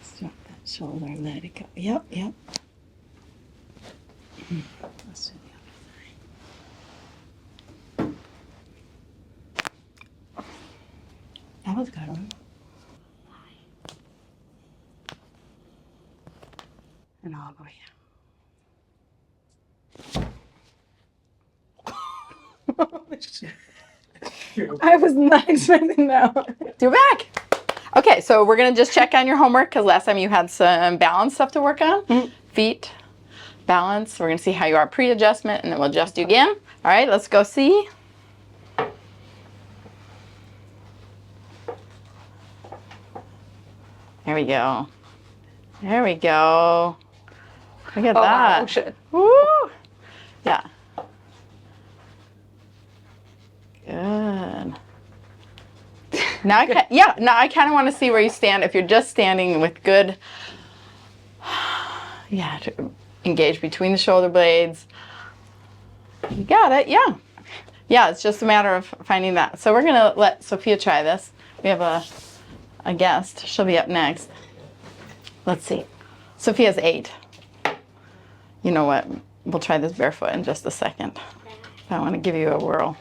Just drop that shoulder, let it go. Yep, yep. Let's do the other side. That was good one. And all the way down. I was not expecting that one. Do back. Okay, so we're going to just check on your homework because last time you had some balance stuff to work on. Mm-hmm. Feet, balance. We're going to see how you are pre-adjustment, and then we'll adjust you again. All right, let's go see. There we go. There we go. Look at that. Oh, shit. Woo! Yeah. Good. Now I kind of want to see where you stand. If you're just standing with good, to engage between the shoulder blades. You got it, yeah. Yeah, it's just a matter of finding that. So we're gonna let Sophia try this. We have a guest. She'll be up next. Let's see. Sophia's 8. You know what? We'll try this barefoot in just a second. I want to give you a whirl.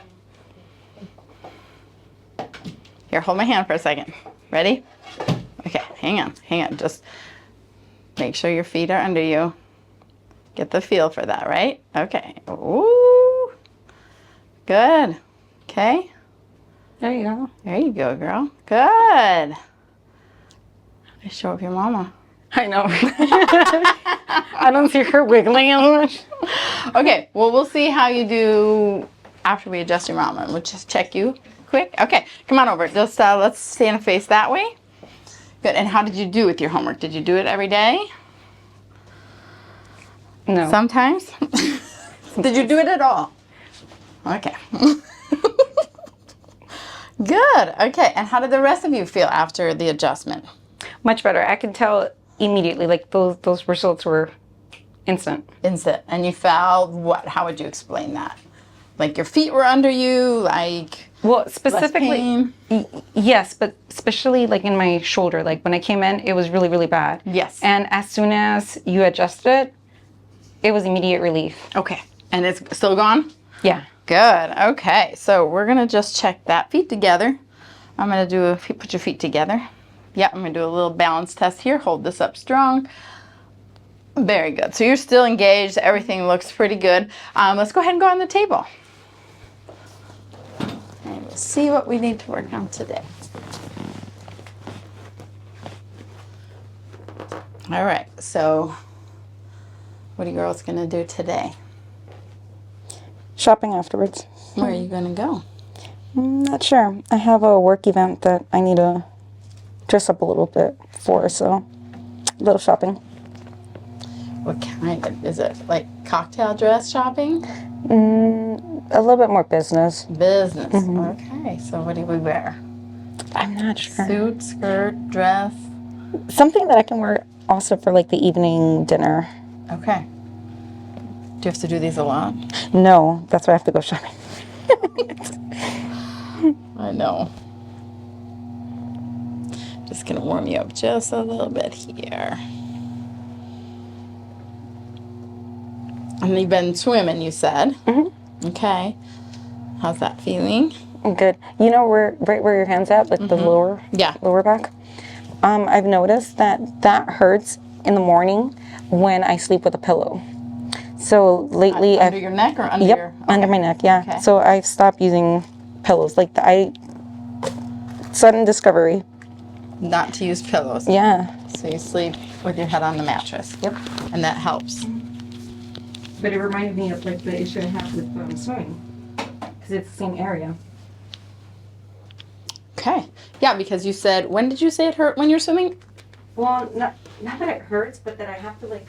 Here, hold my hand for a second. Ready? Okay, hang on. Just make sure your feet are under you. Get the feel for that, right? Okay. Ooh. Good. Okay. There you go. There you go, girl. Good. Show up your mama. I know. I don't see her wiggling as much. Okay, well, we'll see how you do after we adjust your mama. We'll just check you quick. Okay, come on over. Just let's stand and face that way. Good. And how did you do with your homework? Did you do it every day? No. Sometimes? Did you do it at all? Okay. Good. Okay, and how did the rest of you feel after the adjustment? Much better. I could tell immediately, like those results were instant. Instant. And you felt what? How would you explain that? Like your feet were under you, like Well, specifically, less pain? yes, but especially like in my shoulder. Like when I came in, it was really, really bad. Yes. And as soon as you adjusted it, it was immediate relief. Okay. And it's still gone? Yeah. Good. Okay. So we're going to just check that feet together. I'm going to put your feet together. Yeah, I'm going to do a little balance test here. Hold this up strong. Very good. So you're still engaged. Everything looks pretty good. Let's go ahead and go on the table. And we'll see what we need to work on today. All right. So what are you girls going to do today? Shopping afterwards. Where are you going to go? I'm not sure. I have a work event that I need to dress up a little bit for, so a little shopping. What kind of, is it like cocktail dress shopping? A little bit more business. Business. Okay, so what do we wear? I'm not sure. Suit, skirt, dress? Something that I can wear also for like the evening dinner. Okay. Do you have to do these a lot? No, that's why I have to go shopping. I know. Just gonna warm you up just a little bit here. And you've been swimming, you said. Okay. How's that feeling? Good. You know right where your hand's at, like the lower back? I've noticed that hurts in the morning when I sleep with a pillow. So lately, under your neck or under your? Yep, under my neck. Yeah. Okay. So I've stopped using pillows. Like sudden discovery. Not to use pillows. Yeah. So you sleep with your head on the mattress. Yep. And that helps. But it reminded me of like the issue I have with swimming, because it's the same area. Okay. Yeah, because you said, when did you say it hurt when you're swimming? Well, not that it hurts, but that I have to like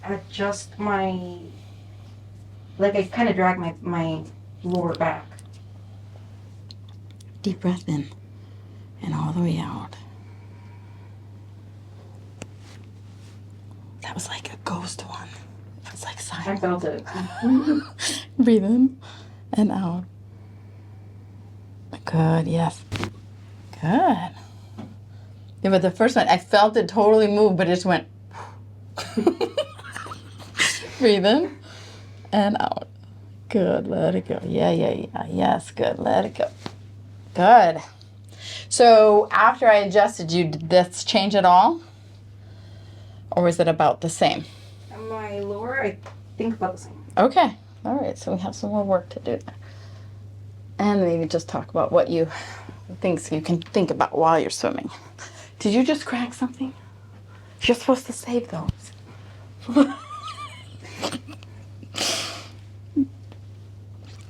adjust my, like I kind of drag my lower back. Deep breath in and all the way out. That was like a ghost one. It was like silent. I felt it. Breathe in and out. Good, yes. Good. Yeah, but the first one, I felt it totally move, but it just went. Breathe in and out. Good, let it go. Yeah, yeah, yeah. Yes, good, let it go. Good. So after I adjusted you, did this change at all? Or was it about the same? My lower, I think about the same. Okay. All right, so we have some more work to do there. And maybe just talk about what things you can think about while you're swimming. Did you just crack something? You're supposed to save those.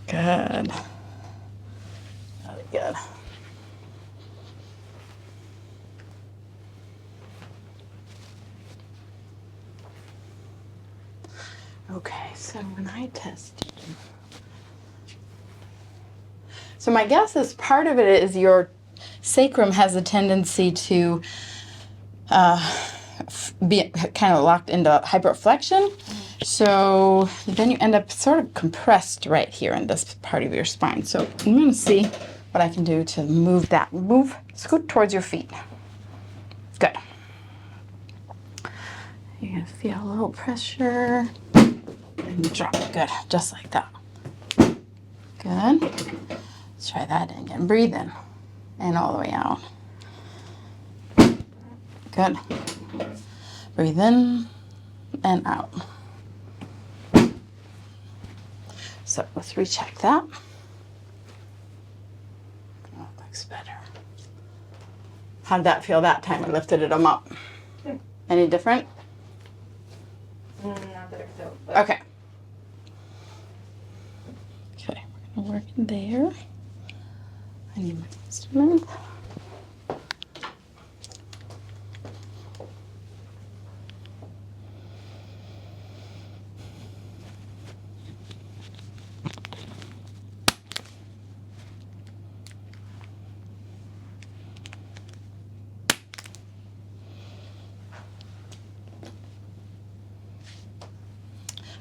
Good. Really good. Okay, so when I tested you. So my guess is part of it is your sacrum has a tendency to be kind of locked into hyperflexion. So then you end up sort of compressed right here in this part of your spine. So I'm going to see what I can do to move that. Scoot towards your feet. Good. You're going to feel a little pressure. And drop. Good. Just like that. Good. Let's try that again. Breathe in. And all the way out. Good. Breathe in and out. So let's recheck that. Oh, looks better. How did that feel that time? I lifted them up. Good. Any different? Not that I felt. Okay. Okay, we're gonna work in there. I need my instrument.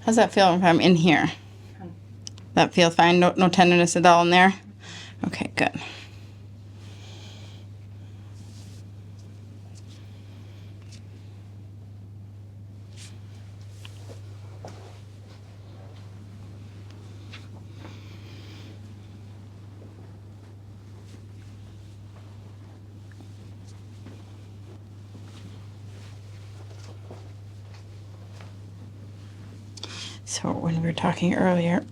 How's that feel if I'm in here? That feels fine? No tenderness at all in there? Okay, good. So when we were talking earlier,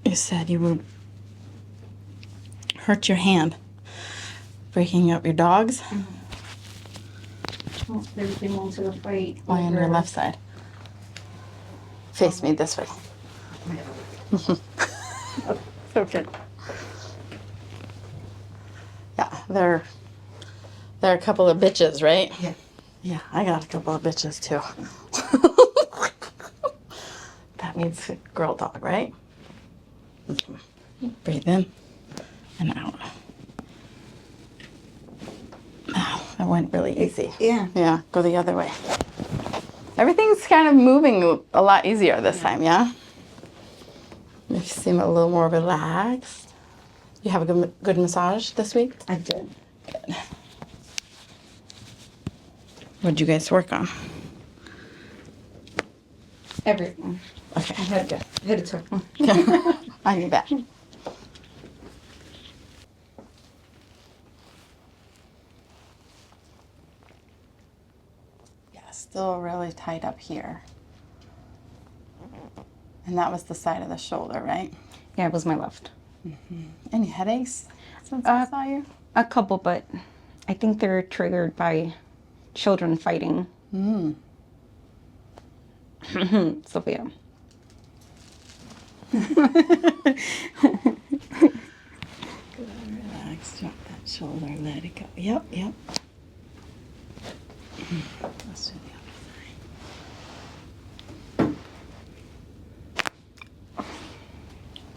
you said you would hurt your hand breaking up your dogs. Well, they went to the fight. Lie on your left side. Face me this way. Okay. Yeah, they're a couple of bitches, right? Yeah. Yeah, I got a couple of bitches too. That means girl dog, right? Breathe in and out. Oh, that went really easy. Yeah. Yeah, go the other way. Everything's kind of moving a lot easier this time, yeah? You seem a little more relaxed. You have a good massage this week? I did. Good. What'd you guys work on? Everything. Okay. I had a tough one. On your back. Yeah, still really tight up here. And that was the side of the shoulder, right? Yeah, it was my left. Any headaches since I saw you? A couple, but I think they're triggered by children fighting. Sophia. Good, relax, drop that shoulder, let it go. Yep. Let's do the other side.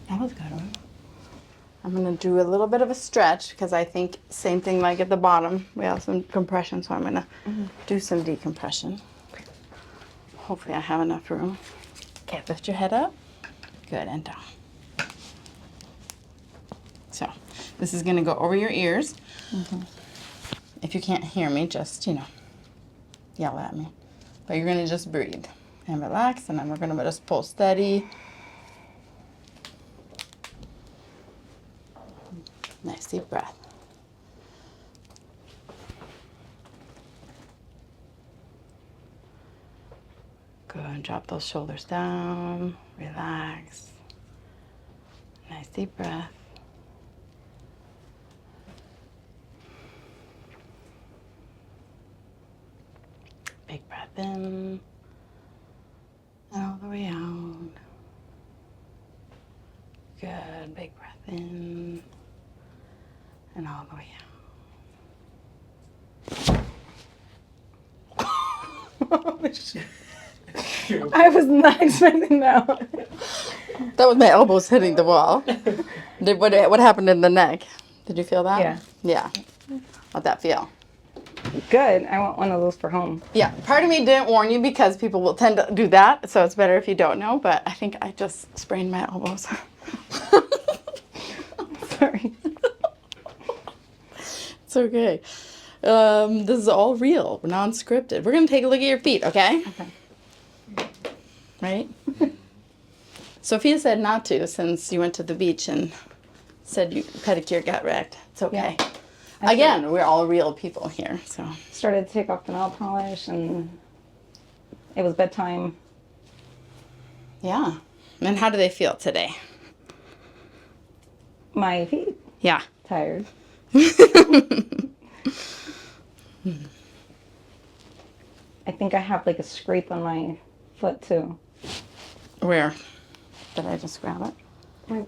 That was good one. I'm gonna do a little bit of a stretch because I think same thing like at the bottom. We have some compression, so I'm gonna do some decompression. Hopefully I have enough room. Okay, lift your head up. Good, and down. So this is gonna go over your ears. If you can't hear me, just, yell at me. But you're going to just breathe and relax, and then we're going to just pull steady. Nice deep breath. Good. Drop those shoulders down. Relax. Nice deep breath. Big breath in and all the way out. Good. Big breath in and all the way out. I was not expecting that one. That was my elbows hitting the wall. What happened in the neck? Did you feel that? Yeah. Yeah. How'd that feel? Good. I want one of those for home. Yeah. Part of me didn't warn you because people will tend to do that, so it's better if you don't know, but I think I just sprained my elbows. Sorry. It's okay. This is all real, non-scripted. We're going to take a look at your feet, okay? Okay. Right? Sophia said not to since you went to the beach and said your pedicure got wrecked. It's okay. Yeah. Again, we're all real people here, so. Started to take off the nail polish and it was bedtime. Yeah. And how do they feel today? My feet. Yeah. Tired. I think I have like a scrape on my foot too. Where? Did I just grab it? Right.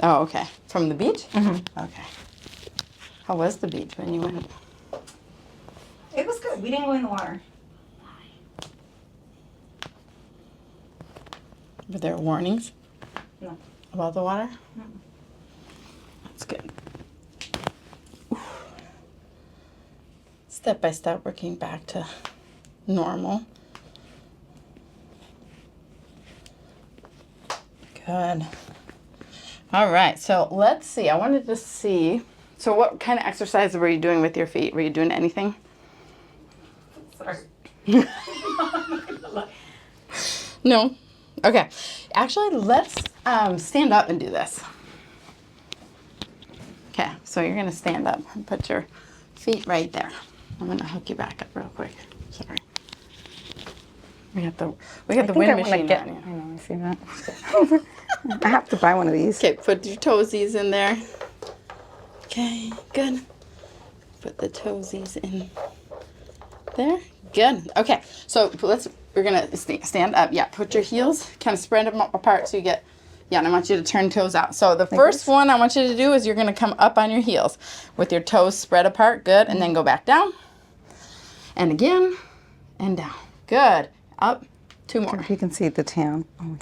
Oh, okay. From the beach? Mm-hmm. Okay. How was the beach when you went? It was good. We didn't go in the water. Were there warnings No. about the water? No. That's good. Step by step, working back to normal. Good. All right, so let's see. I wanted to see. So, what kind of exercises were you doing with your feet? Were you doing anything? Sorry. No. Okay. Actually, let's stand up and do this. Okay, so you're gonna stand up and put your feet right there. I'm gonna hook you back up real quick. Sorry. We got the wind machine on you. I know, I see that. I have to buy one of these. Okay, put your toesies in there. Okay, good. Put the toesies in there. Good. Okay, so we're gonna stand up. Yeah, put your heels, kind of spread them apart so you get, yeah, and I want you to turn toes out. So the first one I want you to do is you're gonna come up on your heels with your toes spread apart. Good, and then go back down. And again, and down. Good. Up. 2 more. If you can see the tan. Oh.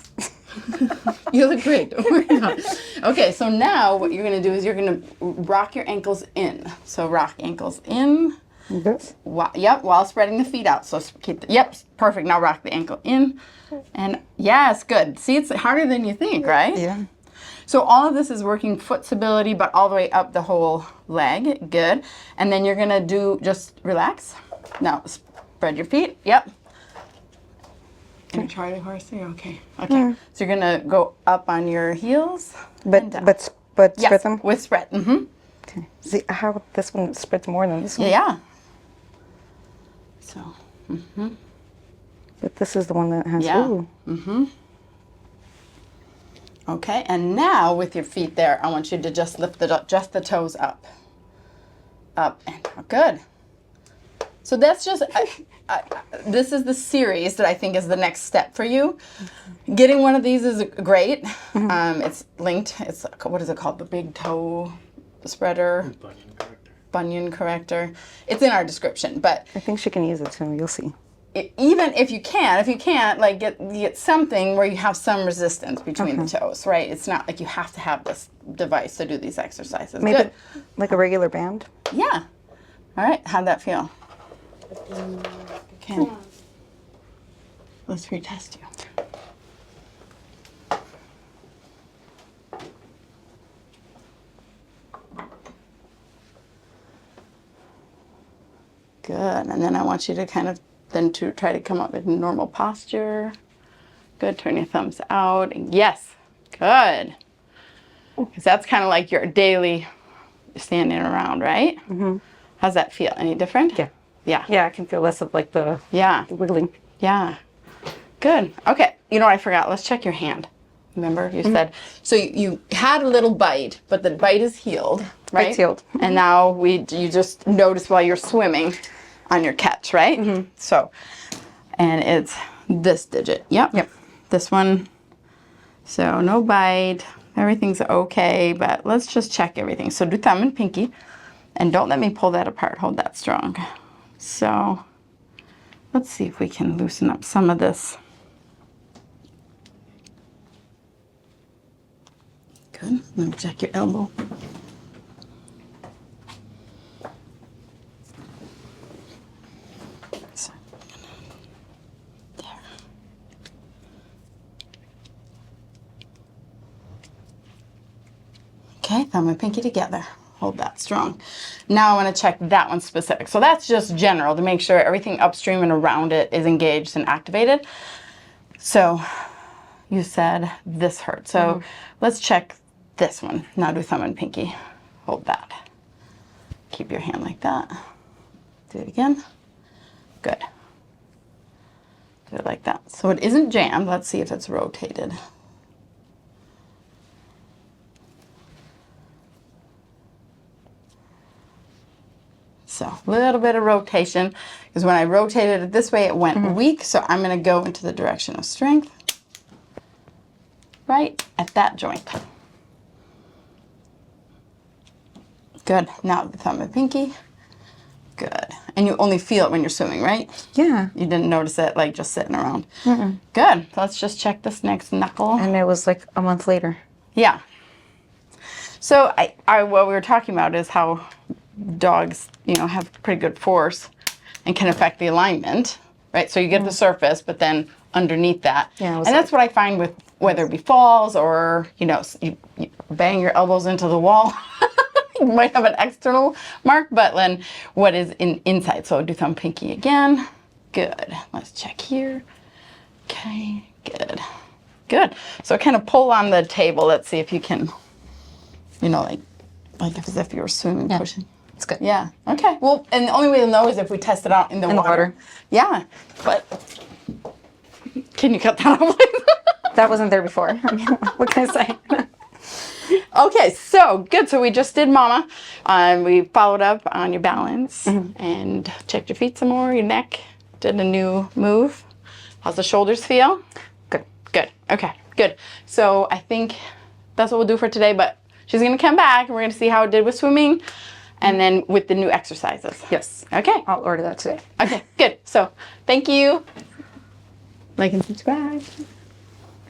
You look great. Don't worry about it. Okay, so now what you're going to do is you're going to rock your ankles in. So rock ankles in. This? Yep, while spreading the feet out. So keep yep, perfect. Now rock the ankle in. And yes, good. See, it's harder than you think, right? Yeah. So all of this is working foot stability, but all the way up the whole leg. Good. And then you're going to do, just relax. Now spread your feet. Yep. Can you try the horse thing? Okay. Okay. Yeah. So you're gonna go up on your heels. But spread Yes, them? with spread. Mm-hmm. Okay. See how this one spreads more than this one? Yeah. So. Mm-hmm. But this is the one that has. Yeah. Ooh. Mm-hmm. Okay. And now with your feet there, I want you to just lift just the toes up. Up and down. Good. So that's just. This is the series that I think is the next step for you. Getting one of these is great. It's linked. It's, what is it called? The big toe spreader. Bunion corrector. It's in our description, but I think she can use it too. You'll see. Even if you can't, like get something where you have some resistance between the toes, right? It's not like you have to have this device to do these exercises. Maybe Good. like a regular band? Yeah. All right. How'd that feel? Okay. Let's retest you. want you to kind of then to try to come up with normal posture. Good. Turn your thumbs out. Yes. Good. Because that's kind of like your daily standing around, right? Mm-hmm. How's that feel? Any different? Yeah. Yeah. Yeah, I can feel less of like the wiggling. Yeah. Good. Okay. You know what I forgot? Let's check your hand. Remember you said, so you had a little bite, but the bite is healed, right? Bite's healed. And now you just notice while you're swimming on your catch, right? Mm-hmm. So, and it's this digit. Yep. Yep. This one. So no bite. Everything's okay, but let's just check everything. So do thumb and pinky, and don't let me pull that apart. Hold that strong. So let's see if we can loosen up some of this. Good. Let me check your elbow. So, there. Okay, thumb and pinky together. Hold that strong. Now I want to check that one specific. So that's just general to make sure everything upstream and around it is engaged and activated. So you said this hurt. So let's check this one. Now do thumb and pinky. Hold that. Keep your hand like that. Do it again. Good. Do it like that. So it isn't jammed. Let's see if it's rotated. So a little bit of rotation, because when I rotated it this way, it went weak. So I'm going to go into the direction of strength, right at that joint. Good. Now the thumb and pinky. Good. And you only feel it when you're swimming, right? Yeah. You didn't notice it like just sitting around. Good. Let's just check this next knuckle. And it was like a month later. Yeah. So what we were talking about is how dogs, have pretty good force and can affect the alignment, right? So you get the surface, but then underneath that. Yeah, and that's what I find with whether it be falls or, you bang your elbows into the wall. You might have an external mark, but then what is inside? So do thumb pinky again. Good. Let's check here. Okay, good. Good. So kind of pull on the table. Let's see if you can, like as if you were swimming, pushing. It's good. Yeah. Okay. Well, and the only way to know is if we test it out in the water. Yeah. But can you cut that off, please? That wasn't there before. I mean, what can I say? Okay, so good. So we just did mama. We followed up on your balance and checked your feet some more, your neck. Did a new move. How's the shoulders feel? Good. Good. Okay, good. So I think that's what we'll do for today, but she's going to come back and we're going to see how it did with swimming and then with the new exercises. Yes. Okay. I'll order that today. Okay, good. So thank you. Like and subscribe.